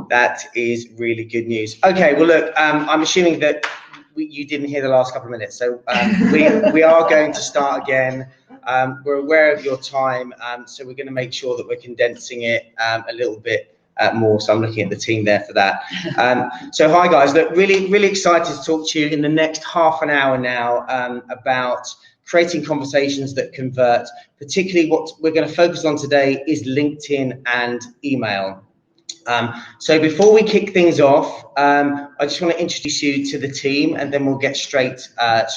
That is really good news. Okay, well look, I'm assuming that you didn't hear the last couple of minutes, so we are going to start again. We're aware of your time, so we're going to make sure that we're condensing it a little bit more. So I'm looking at the team there for that. So hi guys, look, really excited to talk to you in the next half an hour now about creating conversations that convert. Particularly what we're going to focus on today is LinkedIn and email. So before we kick things off, I just want to introduce you to the team, and then we'll get straight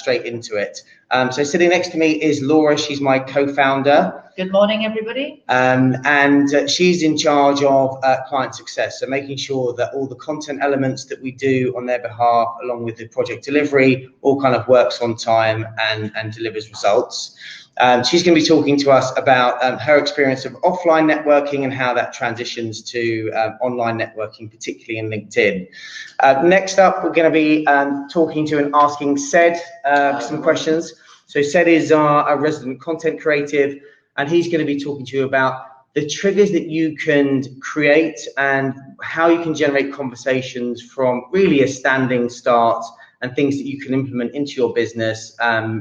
into it. So sitting next to me is Laura. She's my co-founder. Good morning, everybody. And she's in charge of client success, so making sure that all the content elements that we do on their behalf, along with the project delivery, all kind of works on time and delivers results. She's going to be talking to us about her experience of offline networking and how that transitions to online networking, particularly in LinkedIn. Next up, we're going to be talking to and asking Sed some questions. So Sed is our resident content creative, and he's going to be talking to you about the triggers that you can create and how you can generate conversations from really a standing start and things that you can implement into your business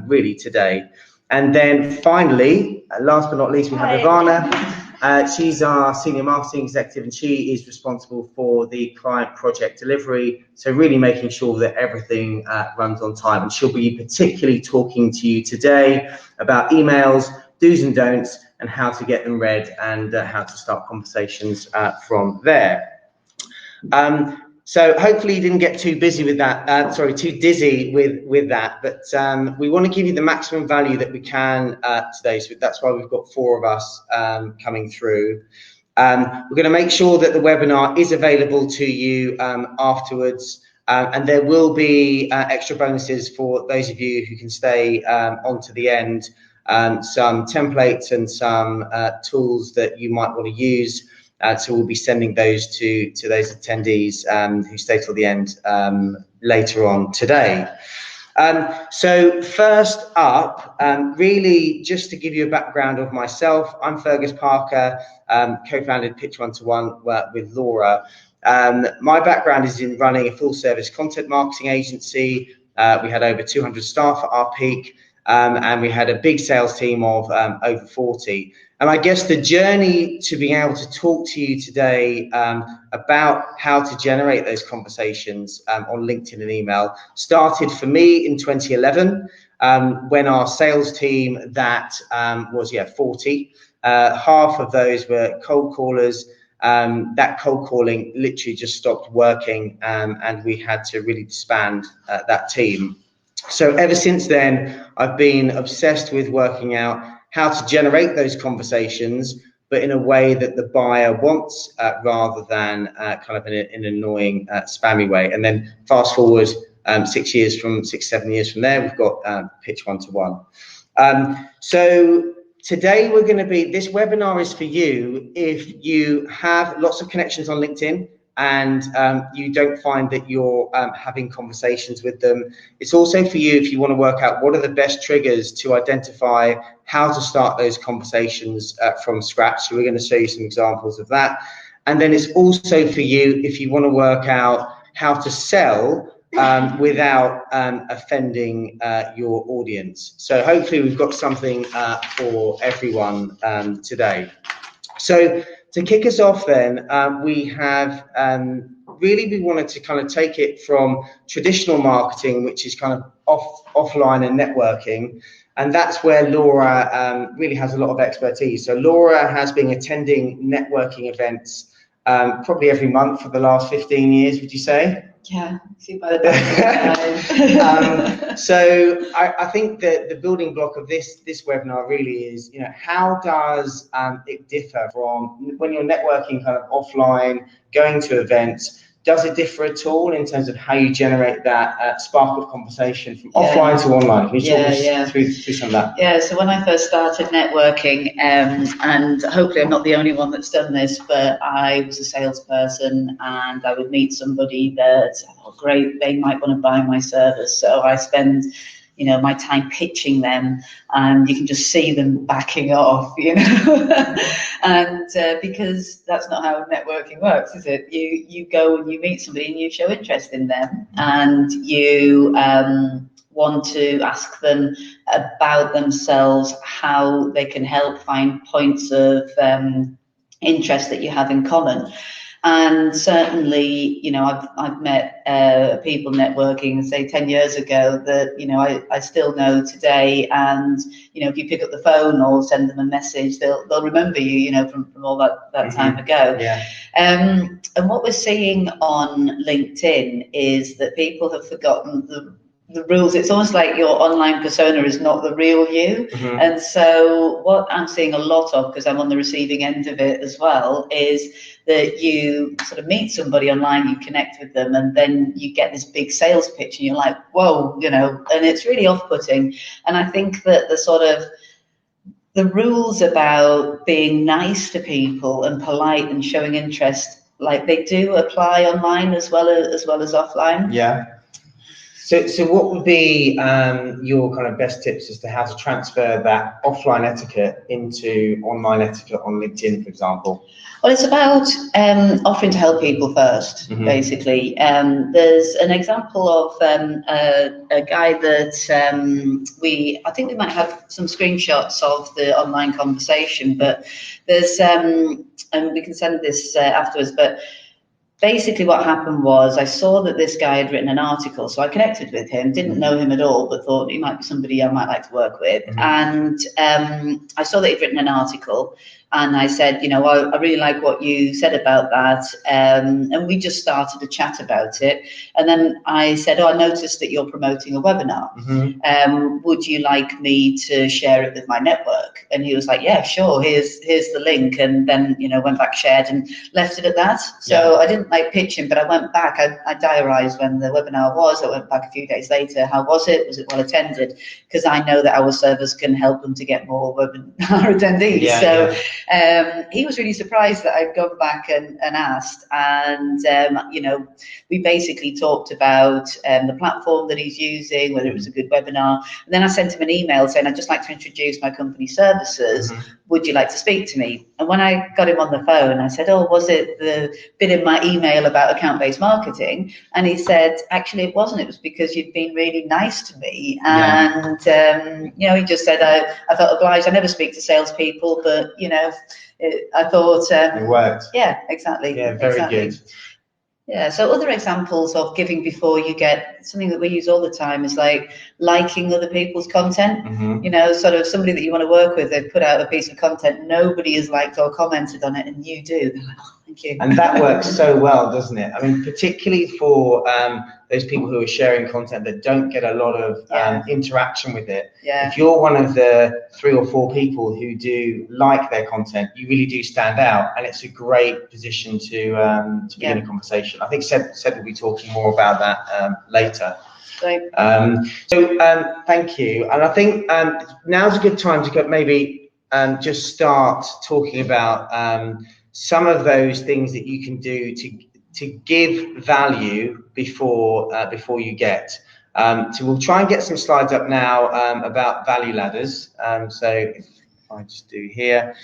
really today. And then finally, last but not least, we have Ivana. She's our senior marketing executive, and she is responsible for the client project delivery. So really making sure that everything runs on time. And she'll be particularly talking to you today about emails, do's and don'ts, and how to get them read and how to start conversations from there. So hopefully you didn't get too busy with that, too dizzy with that, but we want to give you the maximum value that we can today. So that's why we've got 4 of us coming through. We're going to make sure that the webinar is available to you afterwards, and there will be extra bonuses for those of you who can stay on to the end, some templates and some tools that you might want to use. So we'll be sending those to those attendees who stay till the end later on today. So first up, really just to give you a background of myself, I'm Fergus Parker, co-founded Pitch One to One with Laura. My background is in running a full service content marketing agency. We had over 200 staff at our peak, and we had a big sales team of over 40. And I guess the journey to being able to talk to you today about how to generate those conversations on LinkedIn and email started for me in 2011 when our sales team that was 40. Half of those were cold callers. That cold calling literally just stopped working, and we had to really disband that team. So ever since then, I've been obsessed with working out how to generate those conversations, but in a way that the buyer wants, rather than kind of in an annoying, spammy way. And then fast forward 6, 7 years from there, we've got Pitch One to One. So today we're going to be, this webinar is for you if you have lots of connections on LinkedIn and you don't find that you're having conversations with them. It's also for you if you want to work out what are the best triggers to identify how to start those conversations from scratch. So we're going to show you some examples of that. And then it's also for you if you want to work out how to sell without offending your audience. So hopefully we've got something for everyone today. So to kick us off then, we have we wanted to kind of take it from traditional marketing, which is kind of offline and networking. And that's where Laura really has a lot of expertise. So Laura has been attending networking events probably every month for the last 15 years, would you say? Yeah, see by the time. So I think that the building block of this webinar really is, how does it differ from when you're networking kind of offline, going to events? Does it differ at all in terms of how you generate that spark of conversation from offline to online? Can you talk us through some of that? Yeah, so when I first started networking, and hopefully I'm not the only one that's done this, but I was a salesperson and I would meet somebody that, great, they might want to buy my service. So I spend my time pitching them, and you can just see them backing off, and because that's not how networking works, is it? You go and you meet somebody and you show interest in them, and you want to ask them about themselves, how they can help, find points of interest that you have in common. And certainly, I've met people networking, say 10 years ago, that I still know today. And if you pick up the phone or send them a message, they'll remember you, from all that time ago. Yeah. And what we're seeing on LinkedIn is that people have forgotten the rules. It's almost like your online persona is not the real you. Mm-hmm. And so what I'm seeing a lot of, because I'm on the receiving end of it as well, is that you sort of meet somebody online, you connect with them, and then you get this big sales pitch and you're like, whoa, and it's really off-putting. And I think that the rules about being nice to people and polite and showing interest, like, they do apply online as well as offline. Yeah. So what would be your kind of best tips as to how to transfer that offline etiquette into online etiquette on LinkedIn, for example? Well, it's about offering to help people first, basically. There's an example of a guy that I think we might have some screenshots of the online conversation, but there's, and we can send this afterwards, but basically what happened was I saw that this guy had written an article, so I connected with him, didn't know him at all, but thought he might be somebody I might like to work with. And I saw that he'd written an article, and I said, I really like what you said about that. And we just started a chat about it. And then I said, I noticed that you're promoting a webinar. Would you like me to share it with my network? And he was like, yeah, sure, here's the link. And then, went back, shared, and left it at that. So I didn't pitch him, but I went back, I diarised when the webinar was. I went back a few days later. How was it? Was it well attended? Because I know that our service can help them to get more webinar attendees. He was really surprised that I'd gone back and asked, and we basically talked about the platform that he's using, whether it was a good webinar. And then I sent him an email saying, I'd just like to introduce my company services. Would you like to speak to me? And when I got him on the phone, I said, was it the bit in my email about account-based marketing? And he said, actually, it wasn't. It was because you'd been really nice to me. And, he just said, I felt obliged. I never speak to salespeople, but, I thought... it worked. Yeah, exactly. Yeah, very good. Yeah, so other examples of giving before you get, something that we use all the time is like liking other people's content. Sort of somebody that you want to work with, they've put out a piece of content, nobody has liked or commented on it, and you do. They're like, oh, thank you. And that works so well, doesn't it? I mean, particularly for those people who are sharing content that don't get a lot of interaction with it. If you're one of the 3 or 4 people who do like their content, you really do stand out, and it's a great position to begin a conversation. I think Seb will be talking more about that later. Right. Thank you. And I think now's a good time to maybe just start talking about some of those things that you can do to give value before you get. So we'll try and get some slides up now about value ladders. So if I just do here.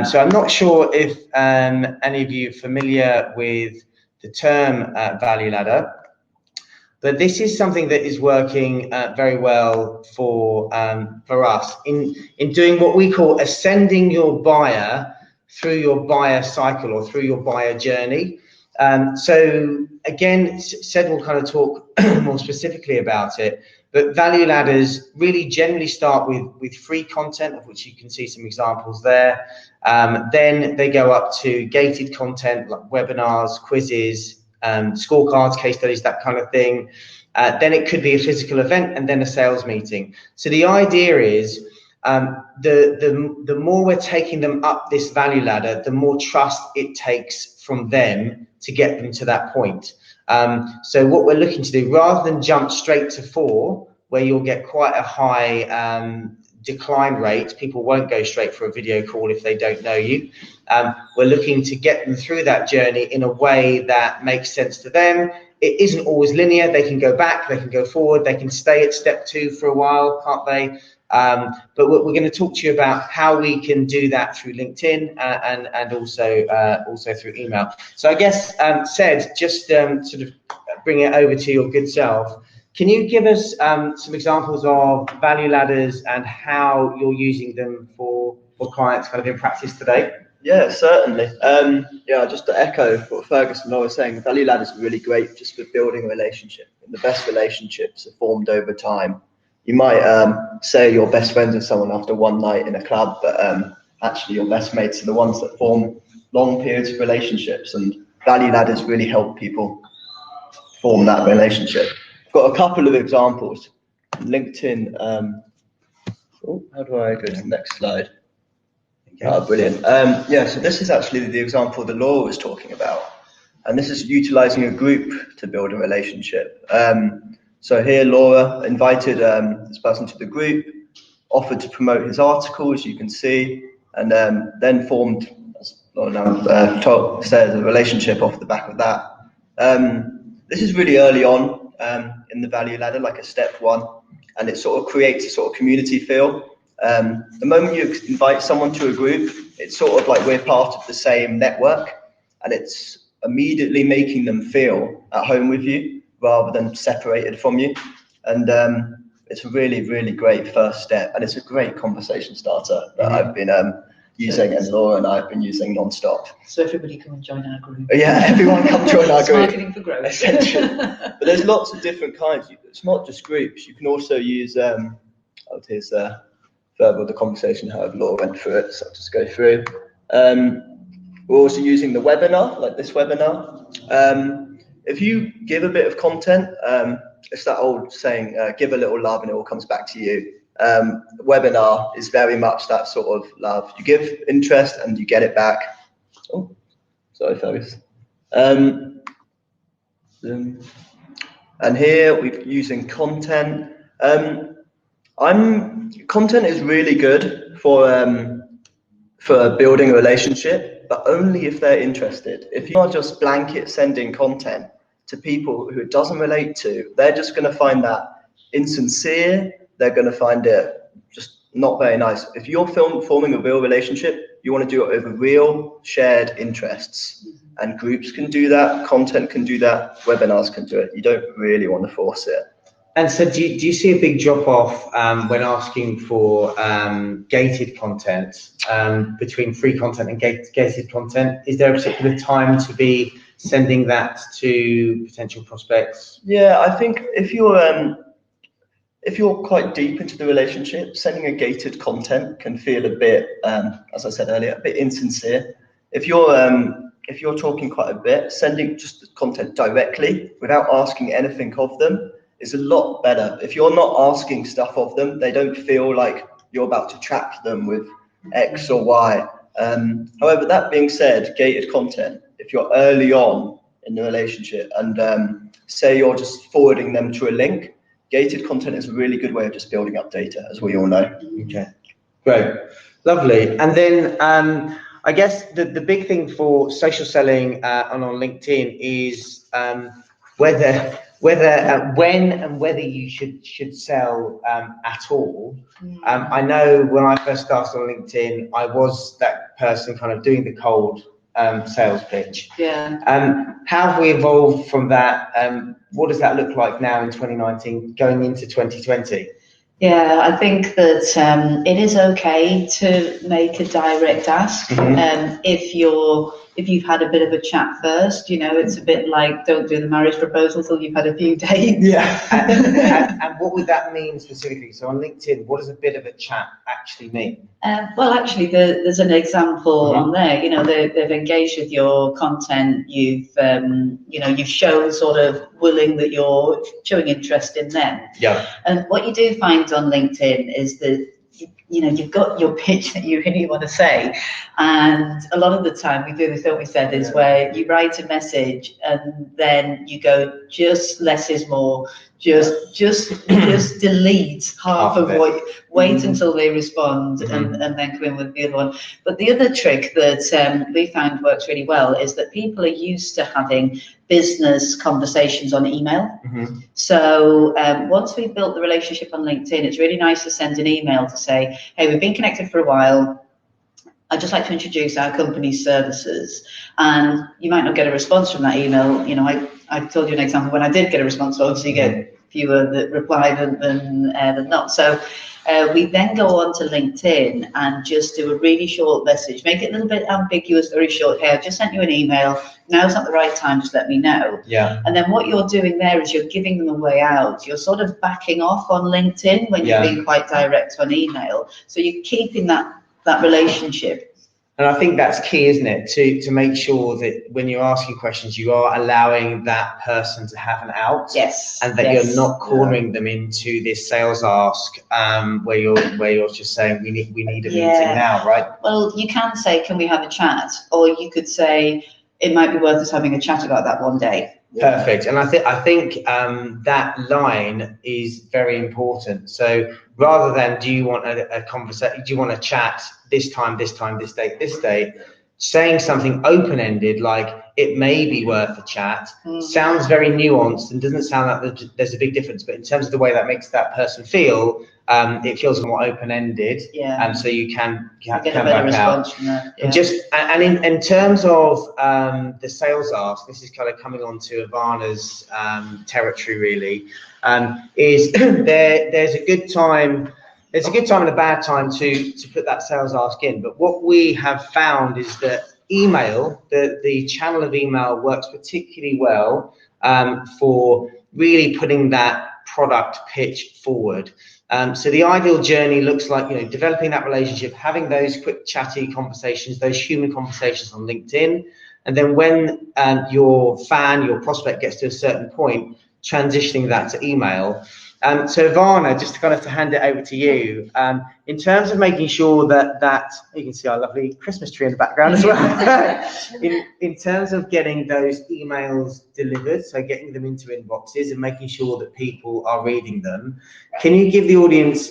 So I'm not sure if any of you are familiar with the term value ladder, but this is something that is working very well for us in doing what we call ascending your buyer through your buyer cycle or through your buyer journey. So again, Sed will kind of talk more specifically about it, but value ladders really generally start with free content, of which you can see some examples there. Then they go up to gated content like webinars, quizzes, scorecards, case studies, that kind of thing. Then it could be a physical event, and then a sales meeting. So the idea is the more we're taking them up this value ladder, the more trust it takes from them to get them to that point. So what we're looking to do, rather than jump straight to 4, where you'll get quite a high decline rate, people won't go straight for a video call if they don't know you. We're looking to get them through that journey in a way that makes sense to them, it isn't always linear. They can go back, they can go forward, they can stay at step 2 for a while, can't they? But we're going to talk to you about how we can do that through LinkedIn and also through email. So I guess, Sed, just sort of bring it over to your good self. Can you give us some examples of value ladders and how you're using them for clients kind of in practice today? Yeah, certainly. Yeah, just to echo what Fergus and Laura was saying, the value ladder is really great just for building a relationship. And the best relationships are formed over time. You might say you're best friends with someone after one night in a club, but actually your best mates are the ones that form long periods of relationships, and value ladders really help people form that relationship. I've got a couple of examples. LinkedIn, how do I go to the next slide? Oh, brilliant. Yeah, so this is actually the example that Laura was talking about. And this is utilizing a group to build a relationship. So here, Laura invited this person to the group, offered to promote his article, as you can see, and then formed, as Laura now says, a relationship off the back of that. This is really early on in the value ladder, like a step 1, and it sort of creates a sort of community feel. The moment you invite someone to a group, it's sort of like we're part of the same network, and it's immediately making them feel at home with you rather than separated from you. And it's a really, really great first step, and it's a great conversation starter that I've been using, and Laura and I have been using non-stop. So everybody come and join our group. Yeah, everyone come join our group. Marketing for growth. Essentially. But there's lots of different kinds. It's not just groups. You can also use, here's further the conversation, however Laura went through it, so I'll just go through. We're also using the webinar, like this webinar. If you give a bit of content, it's that old saying, give a little love and it all comes back to you. Webinar is very much that sort of love. You give interest and you get it back. Oh, sorry, Fergus. And here we're using content. Content is really good for building a relationship, but only if they're interested. If you are just blanket sending content to people who it doesn't relate to, they're just going to find that insincere. They're going to find it just not very nice. If you're forming a real relationship, you want to do it over real shared interests. And groups can do that, content can do that, webinars can do it. You don't really want to force it. And so do you see a big drop-off when asking for gated content between free content and gated content? Is there a particular time to be sending that to potential prospects? Yeah, I think if you're quite deep into the relationship, sending a gated content can feel a bit, as I said earlier, a bit insincere. If you're talking quite a bit, sending just the content directly without asking anything of them is a lot better. If you're not asking stuff of them, they don't feel like you're about to trap them with X or Y. However, that being said, gated content, if you're early on in the relationship and say you're just forwarding them to a link, gated content is a really good way of just building up data, as we all know. Okay, great, lovely. And then I guess the big thing for social selling on LinkedIn is when and whether you should sell at all. I know when I first started on LinkedIn, I was that person kind of doing the cold sales pitch. Yeah. How have we evolved from that? What does that look like now in 2019, going into 2020? Yeah, I think that it is okay to make a direct ask. If you've had a bit of a chat first, it's a bit like don't do the marriage proposal till you've had a few dates. Yeah. And what would that mean specifically? So on LinkedIn, what does a bit of a chat actually mean? Well, actually, there's an example on there. They've engaged with your content. You've shown sort of willing that you're showing interest in them. Yeah. And what you do find on LinkedIn is that you've got your pitch that you really want to say, and a lot of the time we do this, don't we, Seth, is where you write a message and then you go, just less is more, just delete half of what, wait until they respond, and then come in with the other one. But the other trick that we found works really well is that people are used to having business conversations on email. So once we've built the relationship on LinkedIn, it's really nice to send an email to say, hey, we've been connected for a while. I'd just like to introduce our company's services. And you might not get a response from that email. I told you an example when I did get a response, so obviously you get fewer that reply than not. So we then go on to LinkedIn and just do a really short message, make it a little bit ambiguous, very short. Hey, I've just sent you an email. Now's not the right time, just let me know. And then what you're doing there is you're giving them a way out. You're sort of backing off on LinkedIn when you're being quite direct on email. So you're keeping that relationship. And I think that's key, isn't it? To make sure that when you're asking questions, you are allowing that person to have an out. And that you're not cornering them into this sales ask where you're just saying we need a meeting now, right? Well, you can say, can we have a chat? Or you could say, it might be worth us having a chat about that one day. Perfect. And I think that line is very important. So rather than do you want a conversation, do you want to chat this time, this date, this date, saying something open-ended like it may be worth a chat sounds very nuanced and doesn't sound like there's a big difference, but in terms of the way that makes that person feel, it feels more open-ended, and so you can get a better response from that. And in terms of the sales ask, this is kind of coming on to Ivana's territory really, is there's a good time. There's a good time and a bad time to put that sales ask in. But what we have found is that email, the channel of email works particularly well for really putting that product pitch forward. So the ideal journey looks like, developing that relationship, having those quick chatty conversations, those human conversations on LinkedIn. And then when your prospect gets to a certain point, transitioning that to email. So Ivana, just to kind of to hand it over to you, in terms of making sure that you can see our lovely Christmas tree in the background as well. in terms of getting those emails delivered, so getting them into inboxes and making sure that people are reading them, can you give the audience,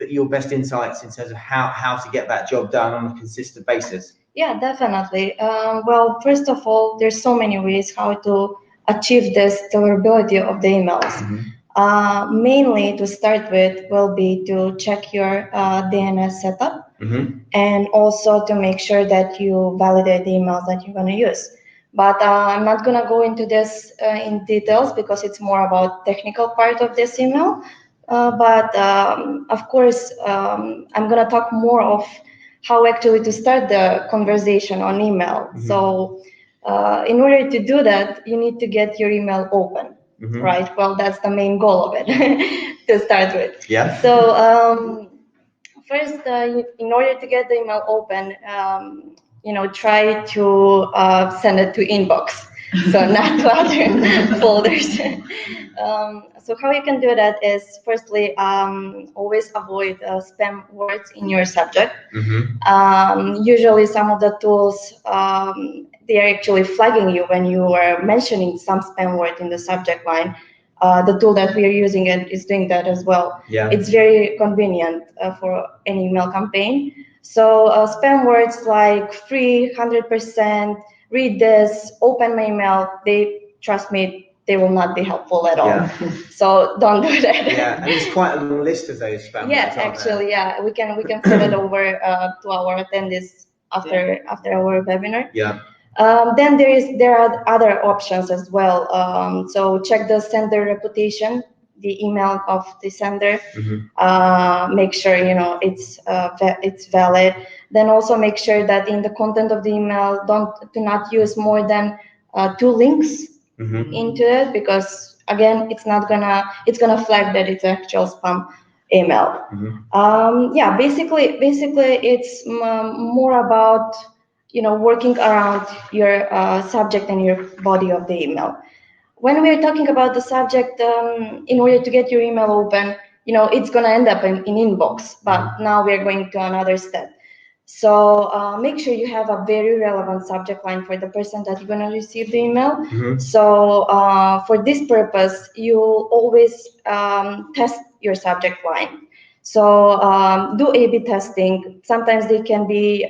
your best insights in terms of how to get that job done on a consistent basis? Yeah, definitely. Well, first of all, there's so many ways how to achieve this deliverability of the emails. Mainly to start with will be to check your DNS setup, and also to make sure that you validate the emails that you're going to use. But I'm not going to go into this in details because it's more about technical part of this email. But of course, I'm going to talk more of how actually to start the conversation on email. So in order to do that, you need to get your email open. Right. Well, that's the main goal of it to start with. So first, in order to get the email open, try to send it to inbox, so not to other folders. So how you can do that is, firstly, always avoid spam words in your subject. Usually, some of the tools they are actually flagging you when you are mentioning some spam word in the subject line. The tool that we are using is doing that as well. It's very convenient for any email campaign. So spam words like free, 100%, read this, open my email, trust me, they will not be helpful at all. So don't do that. And it's quite a long list of those spam words. Actually, we can send it over to our attendees after our webinar. Then there are other options as well. So check the sender reputation, the email of the sender. Make sure it's valid. Then also make sure that in the content of the email, do not use more than 2 links into it, because again, it's gonna flag that it's actual spam email. Basically it's more about working around your subject and your body of the email. When we're talking about the subject, in order to get your email open, it's going to end up in inbox, but now we're going to another step. So make sure you have a very relevant subject line for the person that you're going to receive the email. So for this purpose, you'll always test your subject line. So do A/B testing. Sometimes they can be,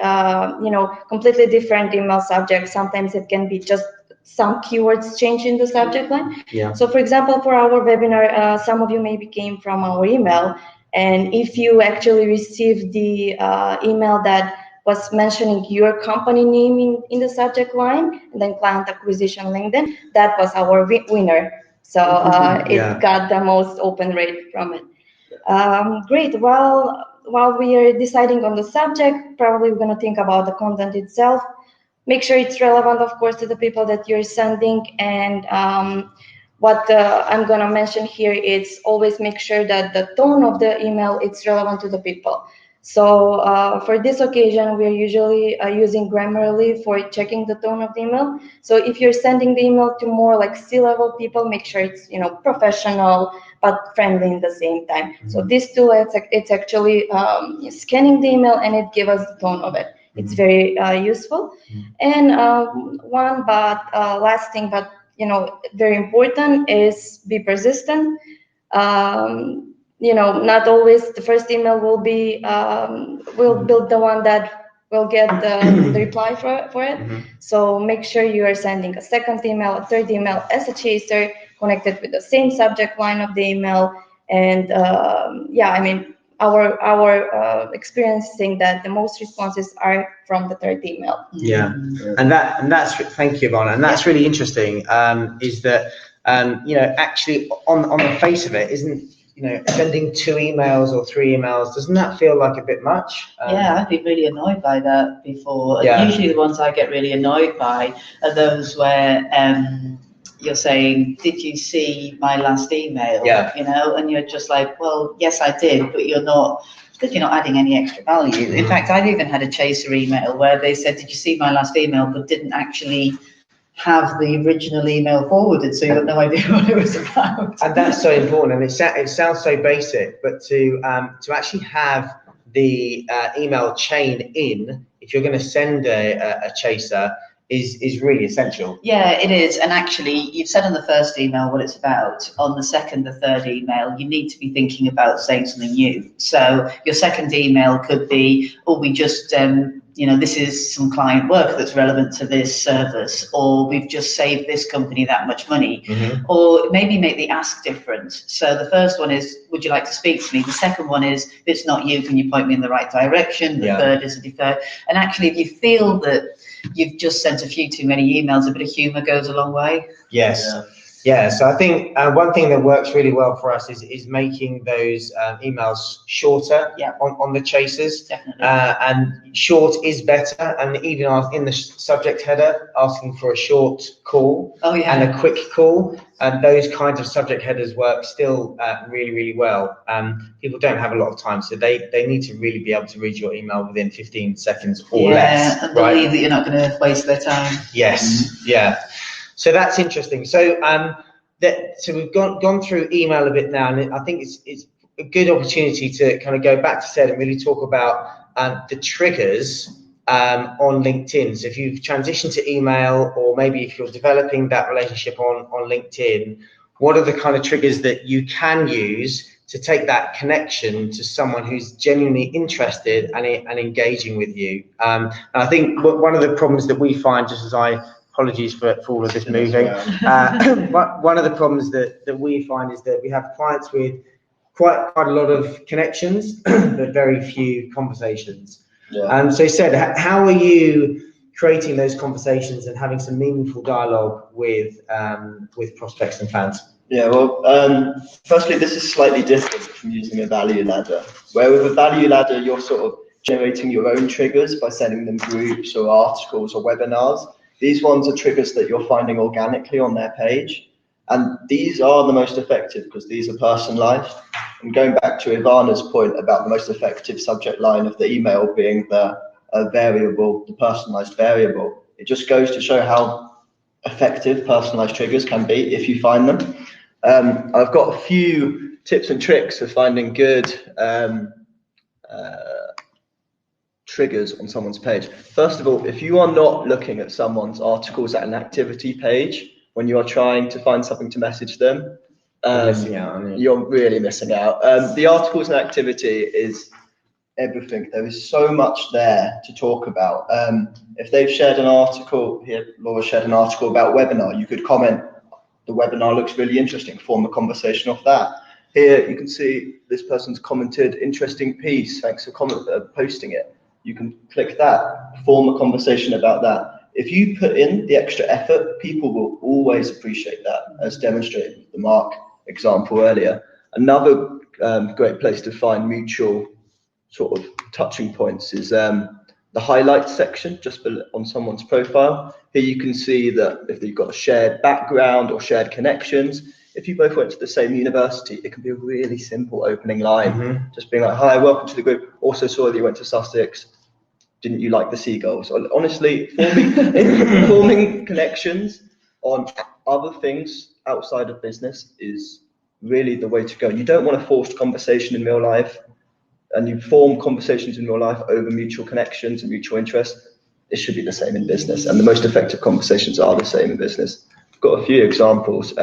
completely different email subjects. Sometimes it can be just some keywords change in the subject line. Yeah. So for example, for our webinar, some of you maybe came from our email. And if you actually received the email that was mentioning your company name in the subject line, and then client acquisition LinkedIn, that was our winner. So it got the most open rate from it. Great. Well, while we are deciding on the subject, probably we're going to think about the content itself. Make sure it's relevant, of course, to the people that you're sending. And what I'm going to mention here is always make sure that the tone of the email is relevant to the people. So for this occasion, we're usually using Grammarly for checking the tone of the email. So if you're sending the email to more like C-level people, make sure it's professional but friendly in the same time. So this tool, it's actually scanning the email and it gives us the tone of it. It's very useful. And last thing, but very important, is be persistent. Not always the first email will be will build the one that will get the reply for it. So make sure you are sending a second email, a third email as a chaser, connected with the same subject line of the email. And our experience saying that the most responses are from the third email. Yeah, and that's thank you, Ivana. And that's really interesting. Is that actually on the face of it, isn't sending 2 emails or 3 emails, doesn't that feel like a bit much? Yeah, I've been really annoyed by that before. Yeah. Usually the ones I get really annoyed by are those where you're saying, did you see my last email? Yeah. And you're just like, well, yes, I did, but you're not adding any extra value. In fact, I've even had a chaser email where they said, did you see my last email, but didn't actually have the original email forwarded, so you have no idea what it was about. And that's so important. And it sounds so basic, but to actually have the email chain in, if you're going to send a chaser, is really essential. Yeah, it is. And actually, you've said on the first email what it's about. On the second, the third email, you need to be thinking about saying something new. So your second email could be, oh, we just, this is some client work that's relevant to this service, or we've just saved this company that much money, or maybe make the ask different. So the first one is, would you like to speak to me? The second one is, if it's not you, can you point me in the right direction? The third is a deferred. And actually, if you feel that you've just sent a few too many emails, a bit of humour goes a long way. Yes. Yeah, so I think one thing that works really well for us is making those emails shorter on the chasers. Definitely. And short is better. And even in the subject header, asking for a short call and a quick call. And those kinds of subject headers work still really, really well. People don't have a lot of time, so they need to really be able to read your email within 15 seconds or less. Yeah, and believe that you're not going to waste their time. Yes, yeah. So that's interesting. So so we've gone through email a bit now, and I think it's a good opportunity to kind of go back to Sed and really talk about the triggers on LinkedIn. So if you've transitioned to email, or maybe if you're developing that relationship on LinkedIn, what are the kind of triggers that you can use to take that connection to someone who's genuinely interested and engaging with you? And I think one of the problems that we find, just as apologies for all of this moving. But one of the problems that we find is that we have clients with quite a lot of connections, but very few conversations. So Sed, how are you creating those conversations and having some meaningful dialogue with prospects and fans? Yeah, well, firstly, this is slightly different from using a value ladder, where with a value ladder, you're sort of generating your own triggers by sending them groups or articles or webinars. These ones are triggers that you're finding organically on their page. And these are the most effective because these are personalized. And going back to Ivana's point about the most effective subject line of the email being the variable, the personalized variable, it just goes to show how effective personalized triggers can be if you find them. I've got a few tips and tricks for finding good triggers on someone's page. First of all, if you are not looking at someone's articles at an activity page when you are trying to find something to message them, you're really missing out. The articles and activity is everything. There is so much there to talk about. If they've shared an article, here Laura shared an article about webinar, you could comment, the webinar looks really interesting, form a conversation off that. Here you can see this person's commented, interesting piece, thanks for posting it. You can click that, form a conversation about that. If you put in the extra effort, people will always appreciate that, as demonstrated with the Mark example earlier. Another great place to find mutual sort of touching points is the highlights section just on someone's profile. Here you can see that if they've got a shared background or shared connections, if you both went to the same university, it can be a really simple opening line. Just being like, hi, welcome to the group. Also saw that you went to Sussex. Didn't you like the seagulls? Honestly, forming connections on other things outside of business is really the way to go. You don't want a forced conversation in real life, and you form conversations in real life over mutual connections and mutual interests. It should be the same in business, and the most effective conversations are the same in business. I've got a few examples.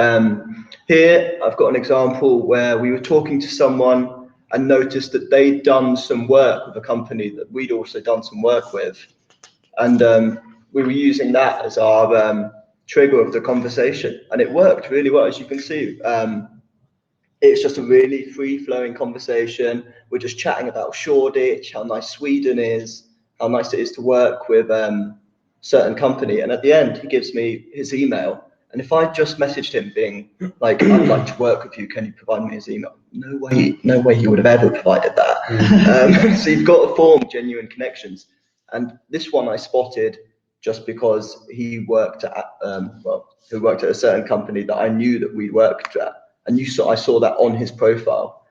Here, I've got an example where we were talking to someone and noticed that they'd done some work with a company that we'd also done some work with. And we were using that as our trigger of the conversation. And it worked really well, as you can see. It's just a really free-flowing conversation. We're just chatting about Shoreditch, how nice Sweden is, how nice it is to work with certain company. And at the end, he gives me his email. And if I just messaged him being like, I'd like to work with you, can you provide me his email? No way he would have ever provided that. So you've got to form genuine connections. And this one I spotted just because he worked at, who worked at a certain company that I knew that we worked at. And I saw that on his profile.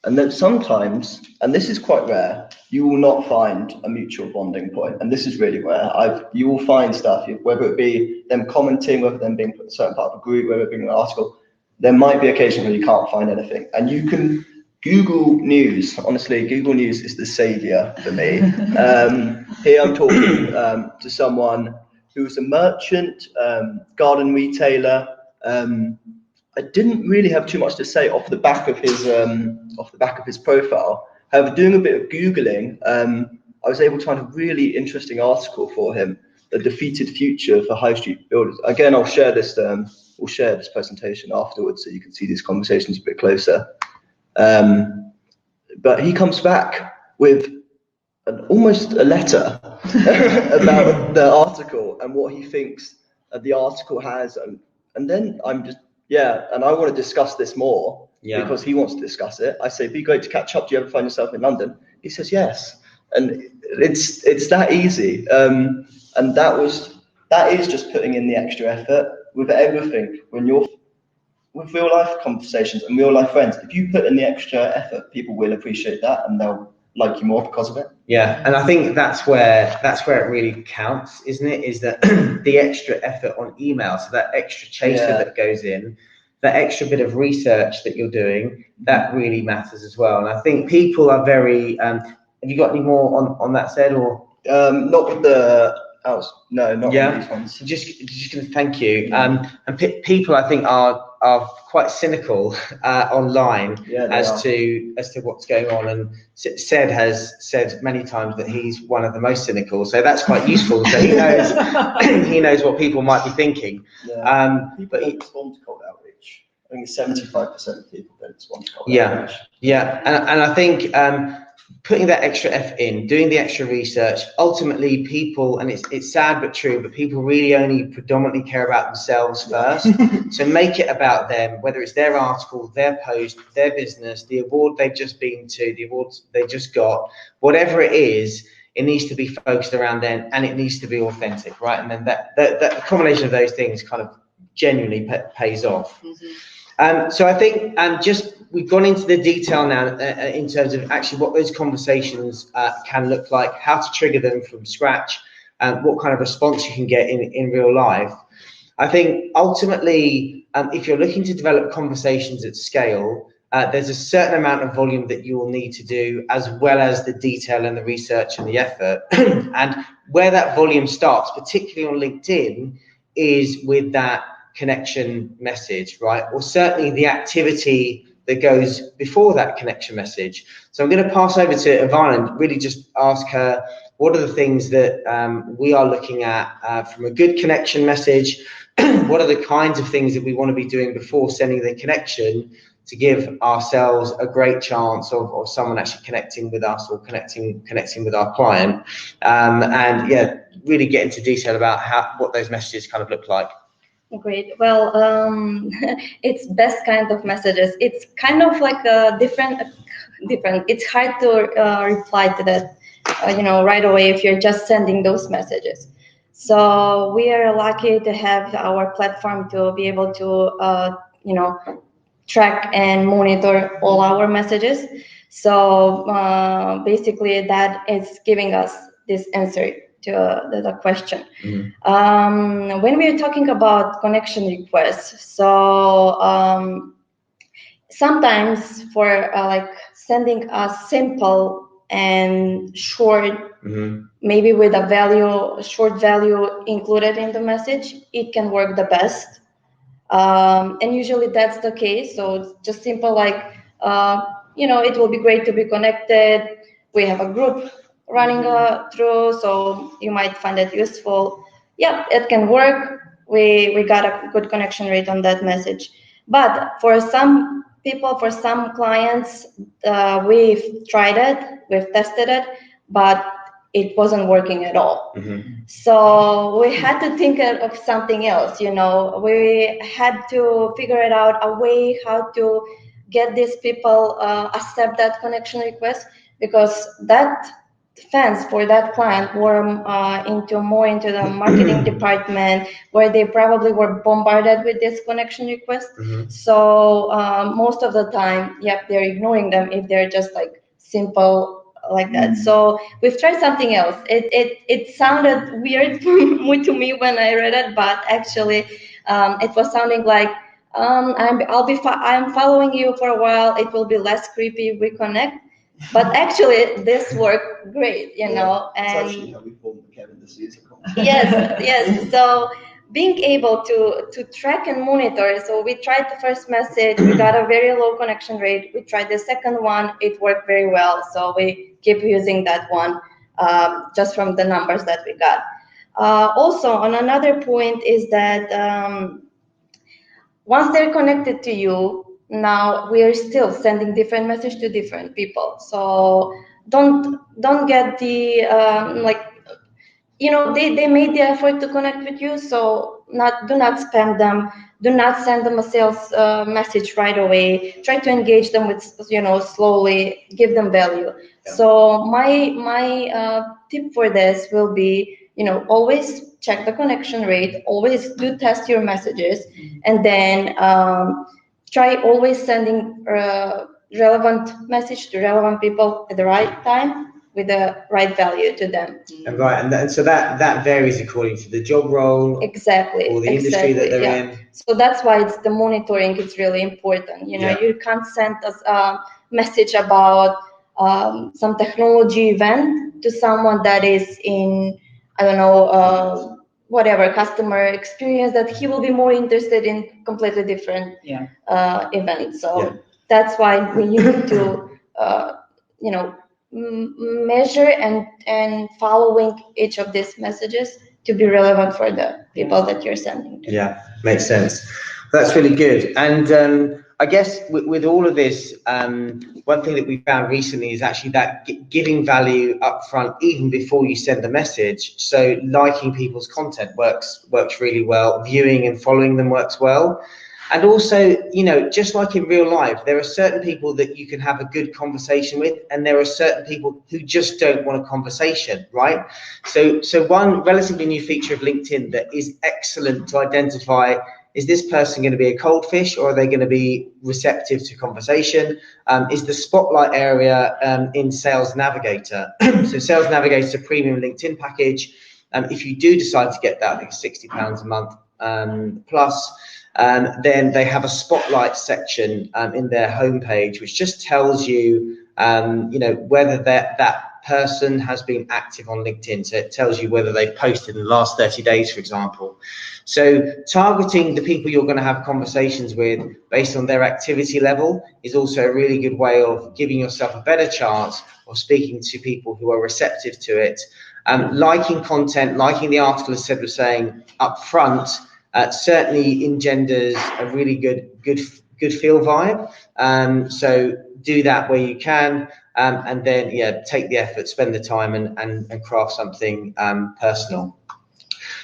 And then sometimes, and this is quite rare, you will not find a mutual bonding point. And this is really rare. You will find stuff, whether it be them commenting, whether them being a certain part of a group, whether it being an article, there might be occasions where you can't find anything. And you can Google News. Honestly, Google News is the savior for me. Here I'm talking to someone who's a merchant, garden retailer. I didn't really have too much to say off the back of his profile. However, doing a bit of Googling, I was able to find a really interesting article for him, "The Defeated Future for High Street Builders." Again, I'll share this. We'll share this presentation afterwards, so you can see these conversations a bit closer. But he comes back with almost a letter about the article and what he thinks the article has, and then I'm just. Yeah, and I want to discuss this more because he wants to discuss it. I say, "Be great to catch up. Do you ever find yourself in London?" He says, "Yes," and it's that easy. And that is just putting in the extra effort with everything. When you're with real life conversations and real life friends, if you put in the extra effort, people will appreciate that and they'll like you more because of it. Yeah, and I think that's where it really counts, isn't it? Is that the extra effort on email, so that extra chaser that goes in, that extra bit of research that you're doing, that really matters as well. And I think people are very. Have you got any more on that said, or not with the house? No, not with these ones. Just going to thank you. And people, I think, are quite cynical online as to what's going on, and Sed has said many times that he's one of the most cynical, so that's quite useful. So he knows what people might be thinking. People don't respond to cold outreach. I think 75% of people don't respond to cold outreach. And I think putting that extra effort in, doing the extra research, ultimately people, and it's sad but true, but people really only predominantly care about themselves first. So make it about them, whether it's their article, their post, their business, the award they've just been to, the awards they just got, whatever it is, it needs to be focused around them, and it needs to be authentic, right? And then that combination of those things kind of genuinely pays off. So I think we've gone into the detail now in terms of actually what those conversations can look like, how to trigger them from scratch, and what kind of response you can get in real life. I think ultimately, if you're looking to develop conversations at scale, there's a certain amount of volume that you will need to do, as well as the detail and the research and the effort. And where that volume starts, particularly on LinkedIn, is with that connection message, right? Or certainly the activity that goes before that connection message. So I'm going to pass over to Ivana and really just ask her, what are the things that we are looking at from a good connection message? What are the kinds of things that we want to be doing before sending the connection to give ourselves a great chance of someone actually connecting with us or connecting with our client? And yeah, really get into detail about what those messages kind of look like. Great. Well, it's best kind of messages. It's kind of like a different. It's hard to reply to that, right away if you're just sending those messages. So we are lucky to have our platform to be able to, track and monitor all our messages. So basically, that is giving us this answer to the question. Mm-hmm. When we are talking about connection requests, so sometimes for like sending a simple and short, Mm-hmm. maybe with a short value included in the message, it can work the best. And usually that's the case. So it's just simple like, it will be great to be connected. We have a group running through, so you might find it useful. Yeah, it can work. We got a good connection rate on that message. But for some people, for some clients, we've tried it, we've tested it, but it wasn't working at all. Mm-hmm. So we had to think of something else, we had to figure it out a way how to get these people accept that connection request, because that fans for that client were into the marketing department, where they probably were bombarded with this connection request. Mm-hmm. So most of the time, they're ignoring them if they're just like simple like that. So we've tried something else. It sounded weird to me when I read it, but actually it was sounding like I'm following you for a while. It will be less creepy if we connect. But actually, this worked great, And it's actually how we formed the Kevin the Susan conversation. Yes. So being able to track and monitor. So we tried the first message, we got a very low connection rate. We tried the second one, it worked very well. So we keep using that one just from the numbers that we got. Also, on another point is that once they're connected to you, now we are still sending different message to different people. So don't get the they made the effort to connect with you, so do not spam them, do not send them a sales message right away. Try to engage them with slowly, give them value. So my tip for this will be, always check the connection rate, always do test your messages, and then try always sending relevant message to relevant people at the right time with the right value to them. And right, and so that varies according to the job role, exactly, or the industry that they're in. So that's why it's the monitoring. It's really important. You can't send us a message about some technology event to someone that is in, I don't know, whatever customer experience, that he will be more interested in completely different event. So that's why we need to measure and following each of these messages to be relevant for the people that you're sending to. Yeah, makes sense. That's really good. And I guess with all of this, one thing that we found recently is actually that giving value up front, even before you send the message. So liking people's content works really well. Viewing and following them works well. And also, just like in real life, there are certain people that you can have a good conversation with, and there are certain people who just don't want a conversation, right? So one relatively new feature of LinkedIn that is excellent to identify, is this person going to be a cold fish, or are they going to be receptive to conversation? Is the spotlight area in Sales Navigator. So Sales Navigator is a premium LinkedIn package. If you do decide to get that, I think it's £60 a month. plus. Then they have a spotlight section in their homepage, which just tells you, whether that person has been active on LinkedIn. So it tells you whether they've posted in the last 30 days, for example. So targeting the people you're going to have conversations with based on their activity level is also a really good way of giving yourself a better chance of speaking to people who are receptive to it. Liking content, liking the article, as Sid was saying up front, certainly engenders a really good feel vibe. So do that where you can, and then take the effort, spend the time, and craft something personal.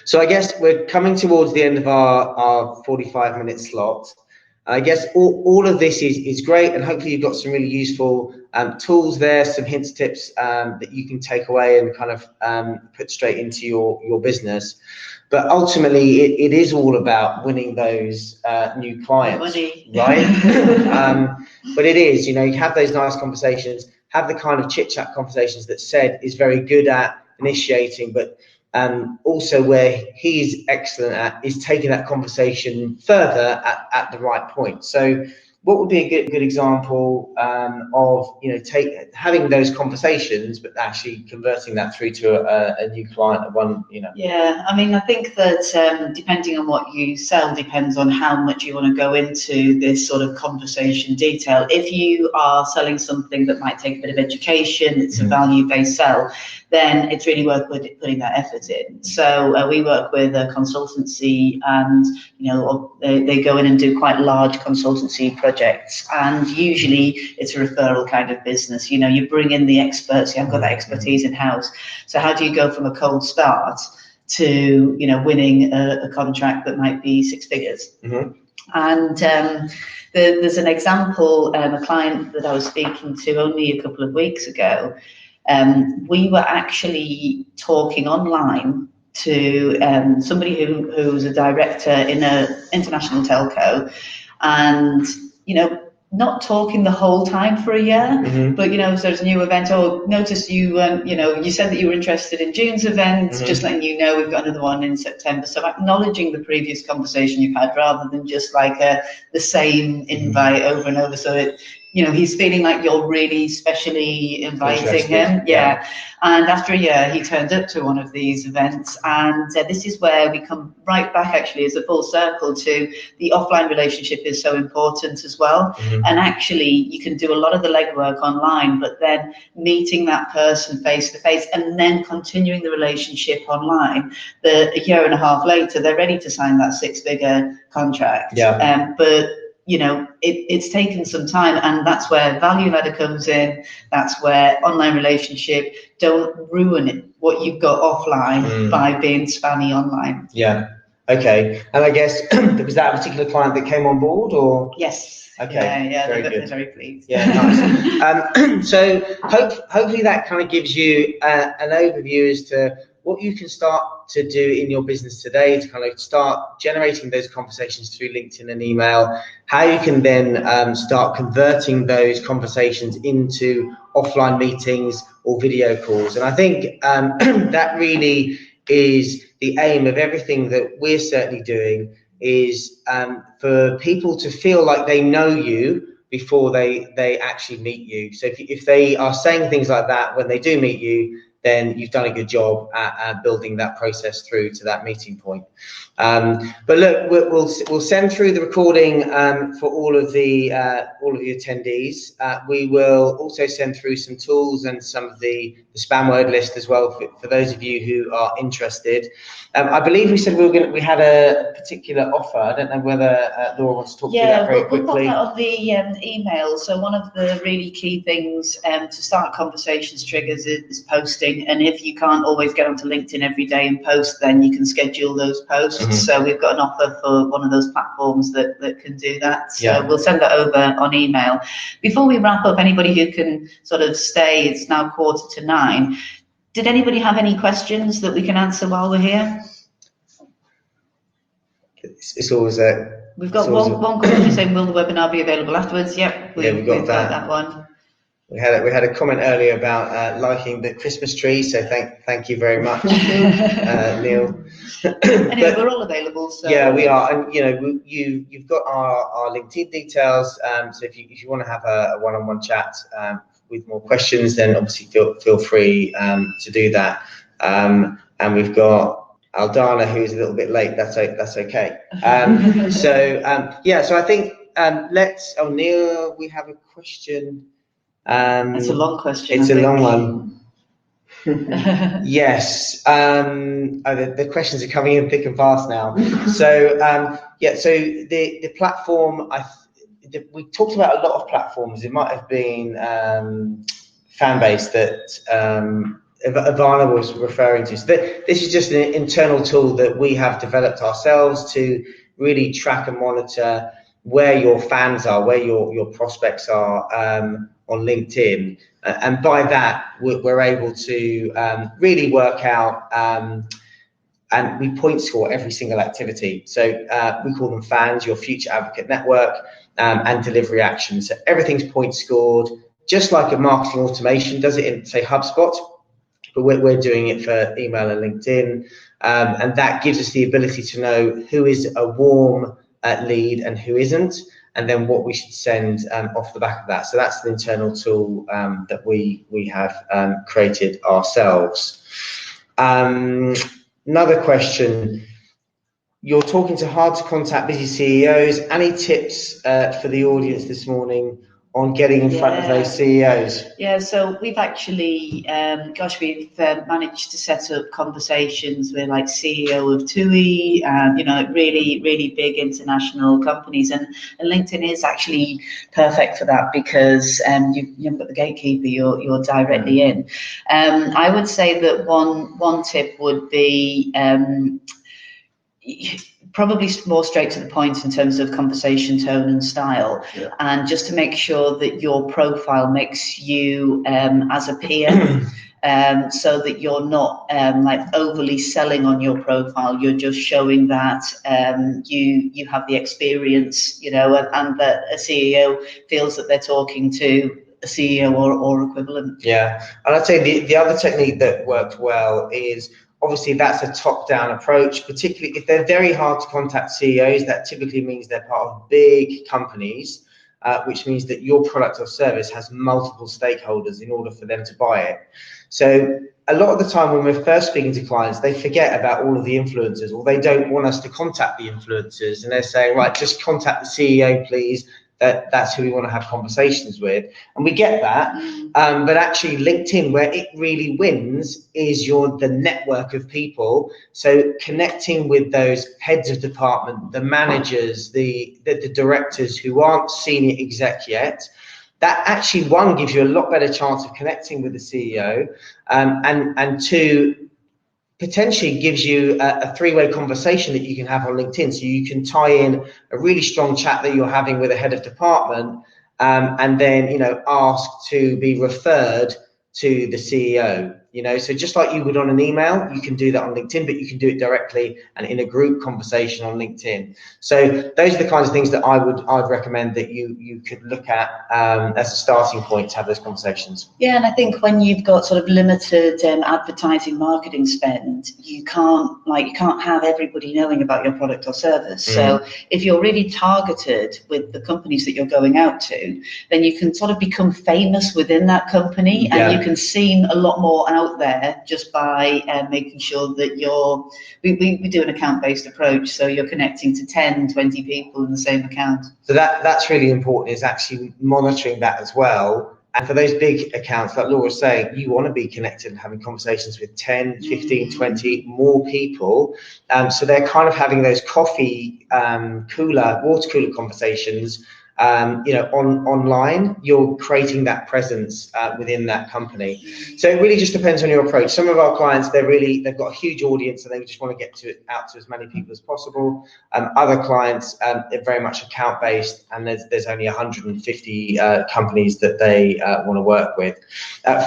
So I guess we're coming towards the end of our 45-minute slot. I guess all of this is great, and hopefully you've got some really useful tools there, some hints, tips that you can take away and kind of put straight into your business. But ultimately, it is all about winning those new clients, right? But it is, you have those nice conversations, have the kind of chit-chat conversations that Sed is very good at initiating, but also where he's excellent at is taking that conversation further at the right point. So what would be a good example of having those conversations, but actually converting that through to a new client at one, Yeah, I mean, I think that depending on what you sell depends on how much you want to go into this sort of conversation detail. If you are selling something that might take a bit of education, it's a value-based sell, then it's really worth putting that effort in. So we work with a consultancy, and they go in and do quite large consultancy projects, and usually it's a referral kind of business. You bring in the experts, you have got that expertise in house. So how do you go from a cold start to winning a contract that might be six figures? And there's an example, a client that I was speaking to only a couple of weeks ago. We were actually talking online to somebody who's a director in an international telco, and not talking the whole time for a year, but so there's a new event. Oh, notice you you said that you were interested in June's event. Just letting you know we've got another one in September. So acknowledging the previous conversation you've had, rather than just like the same invite over and over. So it he's feeling like you're really specially inviting him. Yeah. And after a year, he turned up to one of these events, and this is where we come right back, actually, as a full circle to the offline relationship is so important as well. And actually, you can do a lot of the legwork online, but then meeting that person face to face and then continuing the relationship online. A year and a half later, they're ready to sign that six-figure contract. But it's taken some time, and that's where value ladder comes in. That's where online relationship. Don't ruin what you've got offline by being spammy online. Yeah. Okay. And I guess was that a particular client that came on board, or? Yes. Okay. Yeah. They're very pleased. Yeah. Nice. So hopefully that kind of gives you an overview as to what you can start to do in your business today to kind of start generating those conversations through LinkedIn and email, how you can then start converting those conversations into offline meetings or video calls. And I think that really is the aim of everything that we're certainly doing, is for people to feel like they know you before they actually meet you. So if they are saying things like that when they do meet you, then you've done a good job at building that process through to that meeting point. But look, we'll send through the recording for all of the attendees. We will also send through some tools and some of the spam word list as well for those of you who are interested. I believe we said we had a particular offer. I don't know whether Laura wants to talk through that very quickly. We'll put that on the email. So one of the really key things to start conversations triggers is posting. And if you can't always get onto LinkedIn every day and post, then you can schedule those posts. So we've got an offer for one of those platforms that can do that. So we'll send that over on email. Before we wrap up, anybody who can sort of stay, it's now 8:45. Did anybody have any questions that we can answer while we're here? It's always We've got one question saying, will the webinar be available afterwards? Yep, we've got that one. We had a comment earlier about liking the Christmas tree, so thank you very much, Neil. Anyway, we're all available. So yeah, we are, and you've got our LinkedIn details. So if you want to have a one-on-one chat with more questions, then obviously feel free to do that. And we've got Aldana, who's a little bit late. That's okay. So I think Neil, we have a question. it's a long question. It's a long one. Yes. The questions are coming in thick and fast now. So so the platform, we talked about a lot of platforms. It might have been Fanbase that Ivana was referring to. So this is just an internal tool that we have developed ourselves to really track and monitor where your fans are, where your prospects are on LinkedIn. And by that, we're able to really work out, and we point score every single activity. So we call them fans, your future advocate network, and delivery actions. So everything's point scored, just like a marketing automation does it in, say, HubSpot, but we're doing it for email and LinkedIn. And that gives us the ability to know who is a warm lead and who isn't, and then what we should send off the back of that. So that's the internal tool that we have created ourselves. Another question. You're talking to hard to contact busy CEOs. Any tips for the audience this morning on getting in front of those CEOs? Yeah, so we've actually, we've managed to set up conversations with like CEO of TUI, really, really big international companies, and LinkedIn is actually perfect for that because you haven't got the gatekeeper, you're directly in. I would say that one tip would be probably more straight to the point in terms of conversation tone and style, and just to make sure that your profile makes you as a peer, so that you're not like overly selling on your profile. You're just showing that you have the experience, and that a CEO feels that they're talking to a CEO or equivalent. Yeah, and I'd say the other technique that worked well is, obviously, that's a top-down approach, particularly if they're very hard to contact CEOs. That typically means they're part of big companies, which means that your product or service has multiple stakeholders in order for them to buy it. So a lot of the time when we're first speaking to clients, they forget about all of the influencers, or they don't want us to contact the influencers, and they're saying, right, just contact the CEO, please. That's who we want to have conversations with, and we get that. But actually, LinkedIn, where it really wins, is the network of people. So connecting with those heads of department, the managers, the directors who aren't senior exec yet, that actually, one, gives you a lot better chance of connecting with the CEO, and two, potentially gives you a three-way conversation that you can have on LinkedIn. So you can tie in a really strong chat that you're having with a head of department, and then ask to be referred to the CEO. So just like you would on an email, you can do that on LinkedIn, but you can do it directly and in a group conversation on LinkedIn. So those are the kinds of things that I'd recommend that you could look at as a starting point to have those conversations. Yeah, and I think when you've got sort of limited advertising marketing spend, you can't have everybody knowing about your product or service. So if you're really targeted with the companies that you're going out to, then you can sort of become famous within that company, and you can seem a lot more out there just by making sure that we do an account-based approach, so you're connecting to 10, 20 people in the same account. So that's really important, is actually monitoring that as well. And for those big accounts, like Laura was saying, you want to be connected and having conversations with 10, 15, 20 more people. So they're kind of having those water cooler conversations. Online, you're creating that presence within that company. So it really just depends on your approach. Some of our clients, they've got a huge audience and they just want to get out to as many people as possible. Other clients, they're very much account based, and there's only 150 companies that they want to work with.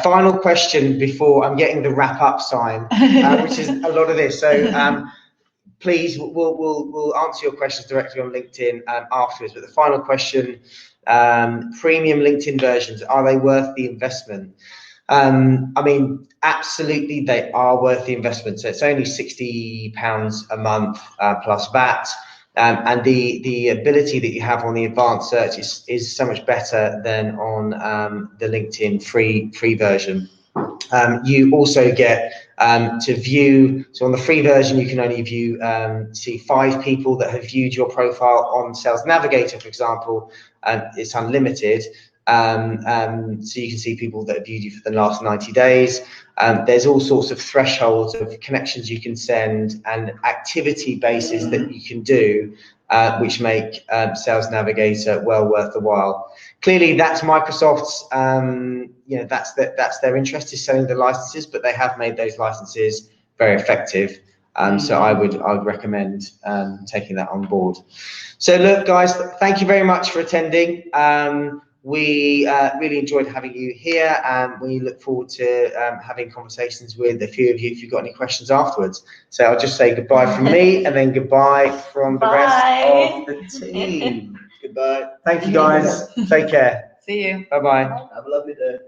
Final question before I'm getting the wrap up sign, which is a lot of this. So please, we'll answer your questions directly on LinkedIn afterwards. But the final question, Premium LinkedIn versions, are they worth the investment? I mean, absolutely, they are worth the investment. So it's only £60 a month plus VAT. And the ability that you have on the advanced search is so much better than on the LinkedIn free version. You also get to view, so on the free version, you can only view, see 5 people that have viewed your profile. On Sales Navigator, for example, it's unlimited. So you can see people that have viewed you for the last 90 days. There's all sorts of thresholds of connections you can send and activity bases that you can do, which make Sales Navigator well worth the while. Clearly, that's Microsoft's, you know, that's their interest, is selling the licenses, but they have made those licenses very effective. So I would recommend taking that on board. So look, guys, thank you very much for attending. We really enjoyed having you here, and we look forward to having conversations with a few of you if you've got any questions afterwards. So I'll just say goodbye from me, and then goodbye from the rest of the team. Goodbye. Thank you, guys. Take care. See you. Bye-bye. Have a lovely day.